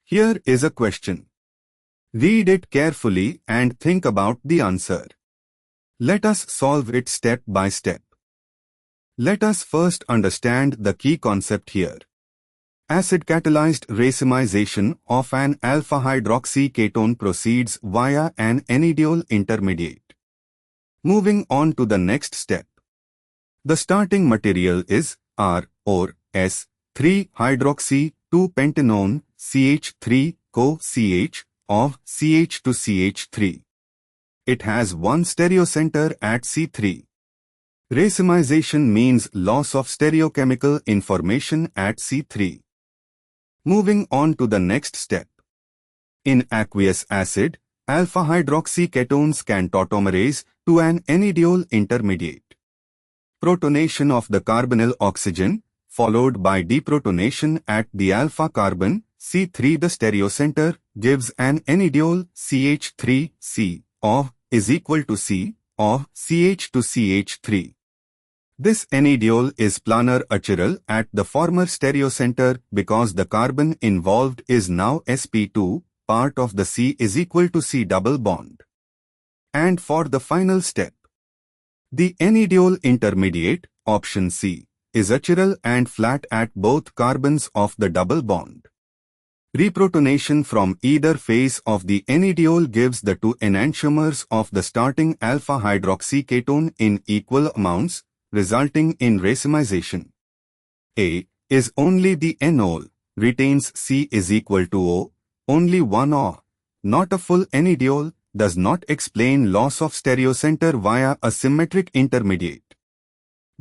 Here is a question. Read it carefully and think about the answer. Let us solve it step by step. Let us first understand the key concept here. Acid-catalyzed racemization of an alpha-hydroxy ketone proceeds via an enediol intermediate. Moving on to the next step. The starting material is R or S,3-hydroxy-2-pentanone CH3-CoCH of CH to CH3. It has one stereocenter at C3. Racemization means loss of stereochemical information at C3. Moving on to the next step. In aqueous acid, alpha-hydroxy ketones can tautomerase to an enediol intermediate. Protonation of the carbonyl oxygen, followed by deprotonation at the alpha carbon, C3 the stereocenter, gives an enediol CH3C of is equal to C of CH to CH3. This enediol is planar achiral at the former stereocenter because the carbon involved is now sp2, part of the C is equal to C double bond. And for the final step, the enediol intermediate, option C, is achiral and flat at both carbons of the double bond. Reprotonation from either phase of the enediol gives the two enantiomers of the starting alpha-hydroxy ketone in equal amounts, resulting in racemization. A is only the enol, retains C is equal to O, only one O, not a full enediol, does not explain loss of stereocenter via a symmetric intermediate.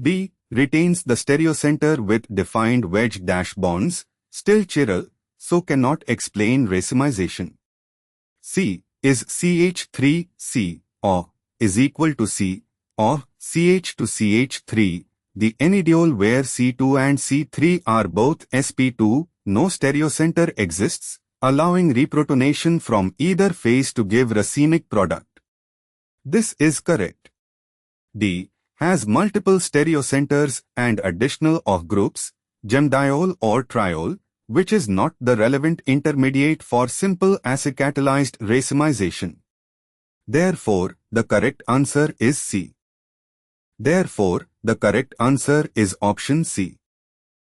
B retains the stereocenter with defined wedge dash bonds, still chiral, so cannot explain racemization. C is CH3C or is equal to C or CH to CH3, the enediol where C2 and C3 are both sp2, no stereocenter exists, allowing reprotonation from either phase to give racemic product. This is correct. D has multiple stereocenters and additional OH groups, gemdiol or triol, which is not the relevant intermediate for simple acid-catalyzed racemization. Therefore, the correct answer is C. Therefore, the correct answer is option C.